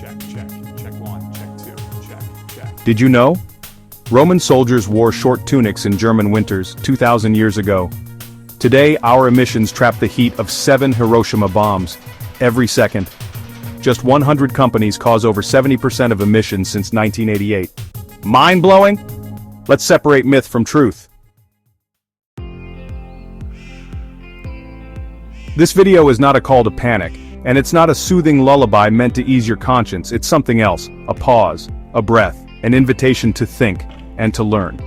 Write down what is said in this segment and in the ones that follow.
Check one, check two, check. Did you know? Roman soldiers wore short tunics in German winters 2,000 years ago. Today, our emissions trap the heat of 7 Hiroshima bombs every second. Just 100 companies cause over 70% of emissions since 1988. Mind-blowing? Let's separate myth from truth. This video is not a call to panic, and it's not a soothing lullaby meant to ease your conscience. It's something else, a pause, a breath, an invitation to think and to learn.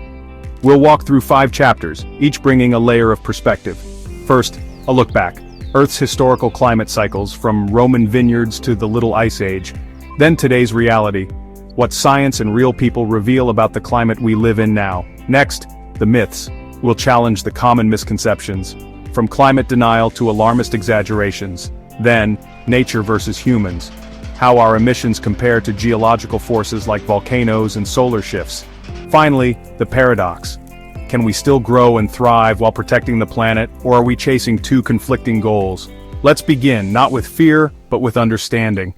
We'll walk through 5 chapters, each bringing a layer of perspective. First, a look back. Earth's historical climate cycles, from Roman vineyards to the Little Ice Age. Then today's reality, what science and real people reveal about the climate we live in now. Next, the myths. We'll challenge the common misconceptions, from climate denial to alarmist exaggerations. Then, nature versus humans. How our emissions compare to geological forces like volcanoes and solar shifts. Finally, the paradox. Can we still grow and thrive while protecting the planet, or are we chasing 2 conflicting goals? Let's begin, not with fear, but with understanding.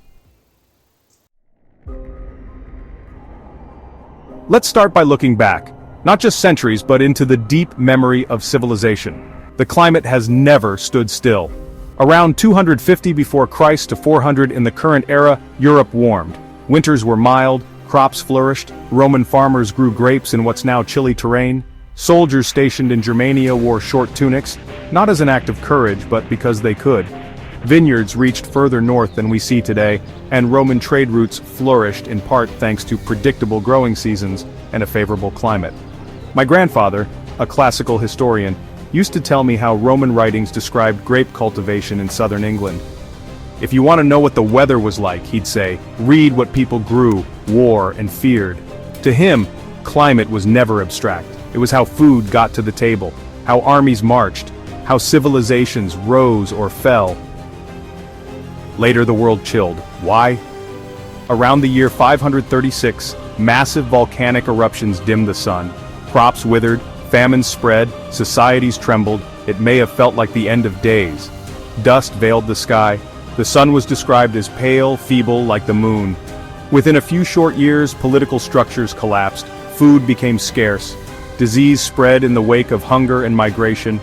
Let's start by looking back, not just centuries, but into the deep memory of civilization. The climate has never stood still. Around 250 before Christ to 400 in the current era, Europe warmed. Winters were mild, crops flourished, Roman farmers grew grapes in what's now chilly terrain. Soldiers stationed in Germania wore short tunics, not as an act of courage but because they could. Vineyards reached further north than we see today, and Roman trade routes flourished in part thanks to predictable growing seasons and a favorable climate. My grandfather, a classical historian, used to tell me how Roman writings described grape cultivation in southern England. If you want to know what the weather was like, he'd say, read what people grew, wore, and feared. To him, climate was never abstract. It was how food got to the table, how armies marched, how civilizations rose or fell. Later the world chilled. Why? Around the year 536, massive volcanic eruptions dimmed the sun. Crops withered, famines spread, societies trembled. It may have felt like the end of days. Dust veiled the sky. The sun was described as pale, feeble, like the moon. Within a few short years, political structures collapsed. Food became scarce. Disease spread in the wake of hunger and migration.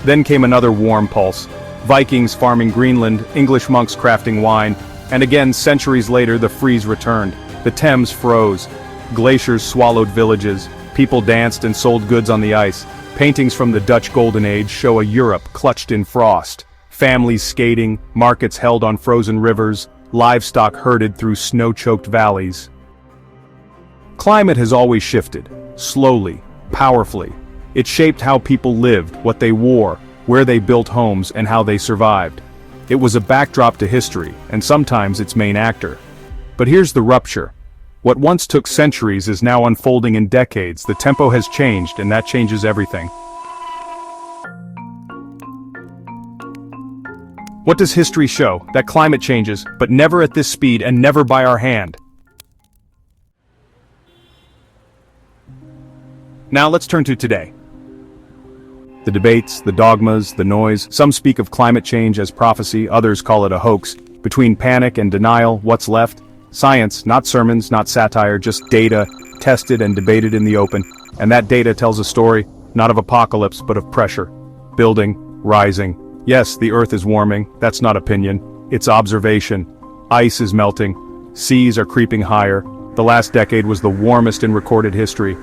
Then came another warm pulse. Vikings farming Greenland, English monks crafting wine, and again centuries later the freeze returned. The Thames froze. Glaciers swallowed villages. People danced and sold goods on the ice. Paintings from the Dutch Golden Age show a Europe clutched in frost. Families skating, markets held on frozen rivers, livestock herded through snow-choked valleys. Climate has always shifted, slowly, powerfully. It shaped how people lived, what they wore, where they built homes, and how they survived. It was a backdrop to history, and sometimes its main actor. But here's the rupture. What once took centuries is now unfolding in decades. The tempo has changed, and that changes everything. What does history show? That climate changes, but never at this speed and never by our hand. Now let's turn to today. The debates, the dogmas, the noise. Some speak of climate change as prophecy, others call it a hoax. Between panic and denial, what's left? Science, not sermons, not satire, just data, tested and debated in the open. And that data tells a story, not of apocalypse, but of pressure. Building, rising. Yes, the Earth is warming, that's not opinion, it's observation. Ice is melting, seas are creeping higher. The last decade was the warmest in recorded history.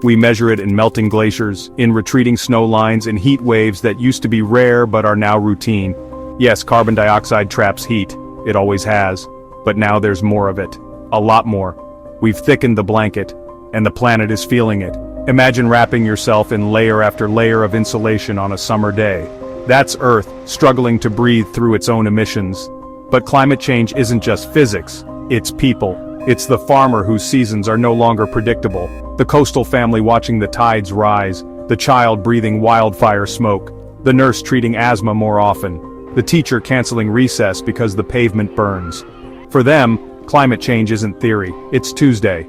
We measure it in melting glaciers, in retreating snow lines, in heat waves that used to be rare but are now routine. Yes, carbon dioxide traps heat, it always has. But now there's more of it. A lot more. We've thickened the blanket, and the planet is feeling it. Imagine wrapping yourself in layer after layer of insulation on a summer day. That's Earth, struggling to breathe through its own emissions. But climate change isn't just physics, it's people. It's the farmer whose seasons are no longer predictable, the coastal family watching the tides rise, the child breathing wildfire smoke, the nurse treating asthma more often, the teacher canceling recess because the pavement burns. For them, climate change isn't theory, it's Tuesday.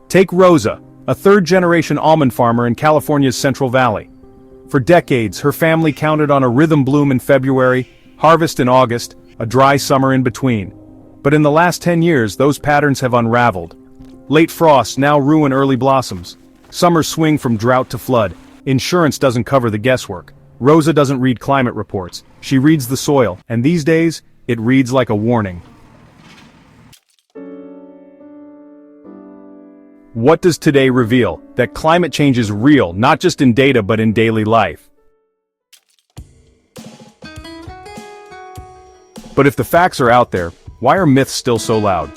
Take Rosa, a third-generation almond farmer in California's Central Valley. For decades, her family counted on a rhythm bloom in February, harvest in August, a dry summer in between. But in the last 10 years, those patterns have unraveled. Late frosts now ruin early blossoms. Summers swing from drought to flood. Insurance doesn't cover the guesswork. Rosa doesn't read climate reports. She reads the soil, and these days, it reads like a warning. What does today reveal? That climate change is real, not just in data but in daily life. But if the facts are out there, why are myths still so loud?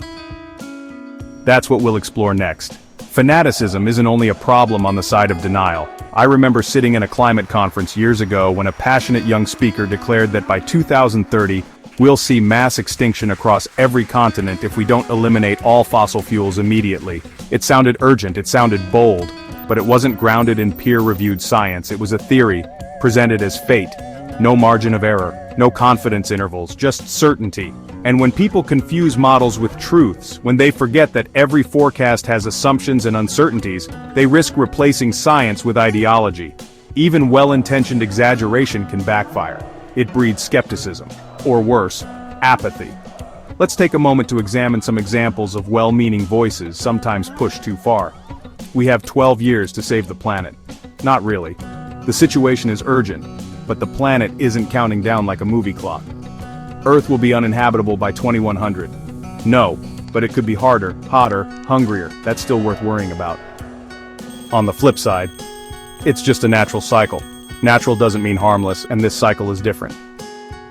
That's what we'll explore next. Fanaticism isn't only a problem on the side of denial. I remember sitting in a climate conference years ago when a passionate young speaker declared that by 2030, we'll see mass extinction across every continent if we don't eliminate all fossil fuels immediately. It sounded urgent, it sounded bold, but it wasn't grounded in peer-reviewed science. It was a theory, presented as fate. No margin of error, no confidence intervals, just certainty. And when people confuse models with truths, when they forget that every forecast has assumptions and uncertainties, they risk replacing science with ideology. Even well-intentioned exaggeration can backfire. It breeds skepticism, or worse, apathy. Let's take a moment to examine some examples of well-meaning voices sometimes pushed too far. We have 12 years to save the planet. Not really. The situation is urgent, but the planet isn't counting down like a movie clock. Earth will be uninhabitable by 2100. No, but it could be harder, hotter, hungrier. That's still worth worrying about. On the flip side, it's just a natural cycle. Natural doesn't mean harmless, and this cycle is different.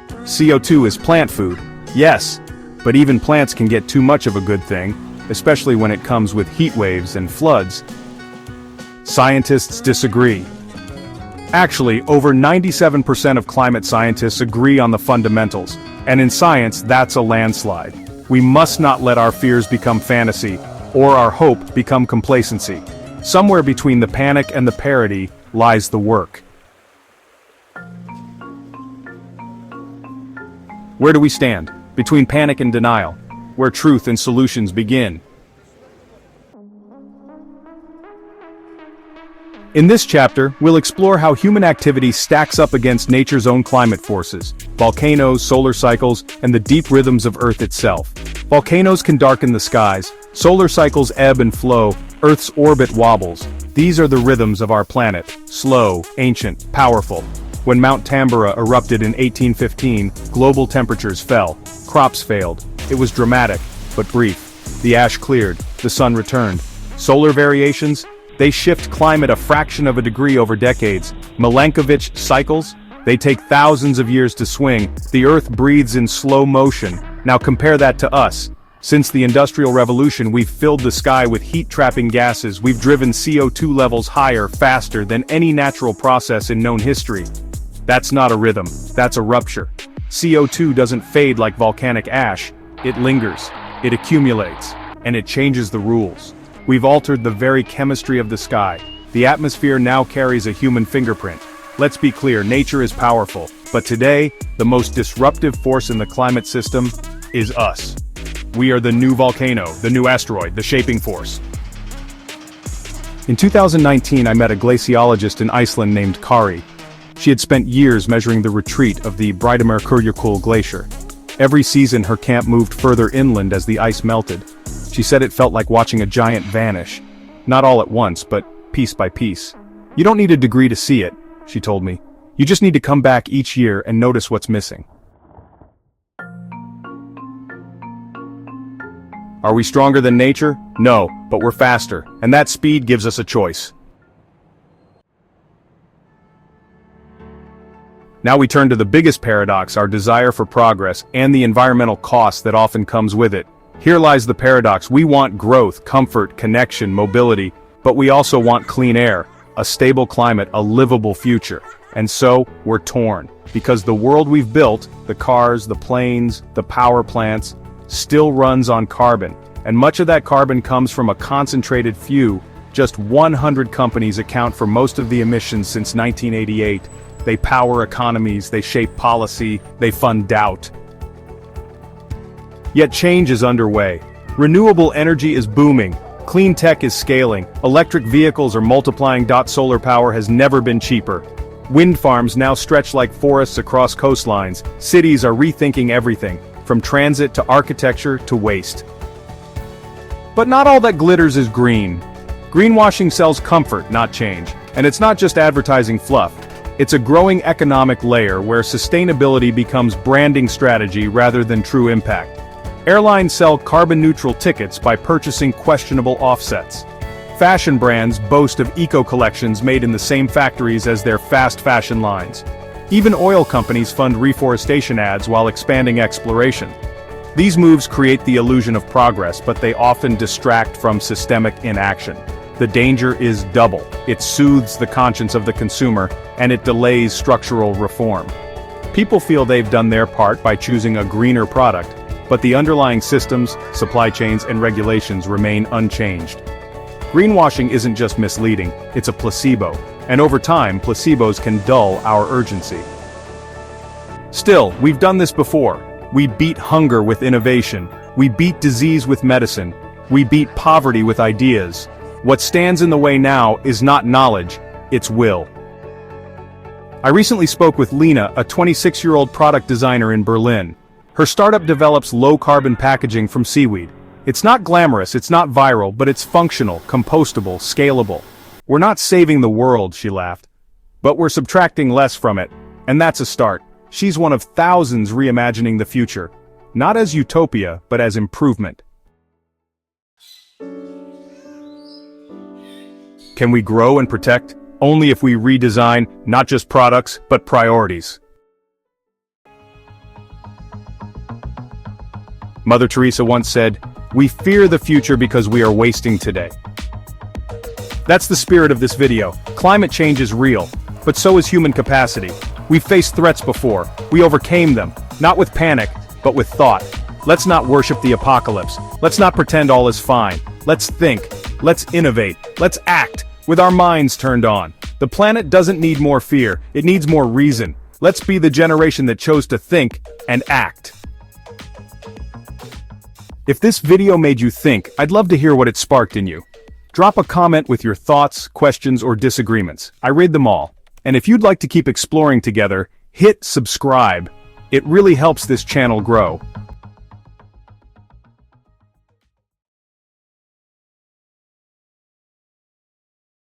CO2 is plant food, yes, but even plants can get too much of a good thing, especially when it comes with heat waves and floods. Scientists disagree. Actually, over 97% of climate scientists agree on the fundamentals, and in science, that's a landslide. We must not let our fears become fantasy, or our hope become complacency. Somewhere between the panic and the parody lies the work. Where do we stand? Between panic and denial, where truth and solutions begin. In this chapter, we'll explore how human activity stacks up against nature's own climate forces, volcanoes, solar cycles, and the deep rhythms of Earth itself. Volcanoes can darken the skies, solar cycles ebb and flow, Earth's orbit wobbles. These are the rhythms of our planet, slow, ancient, powerful. When Mount Tambora erupted in 1815, global temperatures fell, crops failed. It was dramatic, but brief. The ash cleared, the sun returned. Solar variations? They shift climate a fraction of a degree over decades. Milankovitch cycles? They take thousands of years to swing. The Earth breathes in slow motion. Now compare that to us. Since the Industrial Revolution, we've filled the sky with heat-trapping gases. We've driven CO2 levels higher, faster than any natural process in known history. That's not a rhythm, that's a rupture. CO2 doesn't fade like volcanic ash. It lingers, it accumulates, and it changes the rules. We've altered the very chemistry of the sky. The atmosphere now carries a human fingerprint. Let's be clear, nature is powerful, but today, the most disruptive force in the climate system is us. We are the new volcano, the new asteroid, the shaping force. In 2019, I met a glaciologist in Iceland named Kari. She had spent years measuring the retreat of the Breiðamerkurjökull glacier. Every season, her camp moved further inland as the ice melted. She said it felt like watching a giant vanish. Not all at once, but piece by piece. You don't need a degree to see it, she told me. You just need to come back each year and notice what's missing. Are we stronger than nature? No, but we're faster, and that speed gives us a choice. Now we turn to the biggest paradox, our desire for progress and the environmental cost that often comes with it. Here lies the paradox. We want growth, comfort, connection, mobility, but we also want clean air, a stable climate, a livable future. And so, we're torn, because the world we've built, the cars, the planes, the power plants, still runs on carbon, and much of that carbon comes from a concentrated few. Just 100 companies account for most of the emissions since 1988. They power economies, they shape policy, they fund doubt. Yet change is underway. Renewable energy is booming. Clean tech is scaling. Electric vehicles are multiplying. Solar power has never been cheaper. Wind farms now stretch like forests across coastlines. Cities are rethinking everything, from transit to architecture to waste. But not all that glitters is green. Greenwashing sells comfort, not change. And it's not just advertising fluff. It's a growing economic layer where sustainability becomes branding strategy rather than true impact. Airlines sell carbon-neutral tickets by purchasing questionable offsets. Fashion brands boast of eco-collections made in the same factories as their fast fashion lines. Even oil companies fund reforestation ads while expanding exploration. These moves create the illusion of progress, but they often distract from systemic inaction. The danger is double. It soothes the conscience of the consumer, and it delays structural reform. People feel they've done their part by choosing a greener product, but the underlying systems, supply chains, and regulations remain unchanged. Greenwashing isn't just misleading, it's a placebo, and over time, placebos can dull our urgency. Still, we've done this before. We beat hunger with innovation. We beat disease with medicine. We beat poverty with ideas. What stands in the way now is not knowledge, it's will. I recently spoke with Lena, a 26-year-old product designer in Berlin. Her startup develops low-carbon packaging from seaweed. It's not glamorous, it's not viral, but it's functional, compostable, scalable. We're not saving the world, she laughed. But we're subtracting less from it, and that's a start. She's one of thousands reimagining the future, not as utopia, but as improvement. Can we grow and protect? Only if we redesign, not just products, but priorities. Mother Teresa once said, "We fear the future because we are wasting today." That's the spirit of this video. Climate change is real, but so is human capacity. We've faced threats before. We overcame them, not with panic, but with thought. Let's not worship the apocalypse. Let's not pretend all is fine. Let's think. Let's innovate. Let's act, with our minds turned on. The planet doesn't need more fear, it needs more reason. Let's be the generation that chose to think and act. If this video made you think, I'd love to hear what it sparked in you. Drop a comment with your thoughts, questions, or disagreements. I read them all. And if you'd like to keep exploring together, hit subscribe. It really helps this channel grow.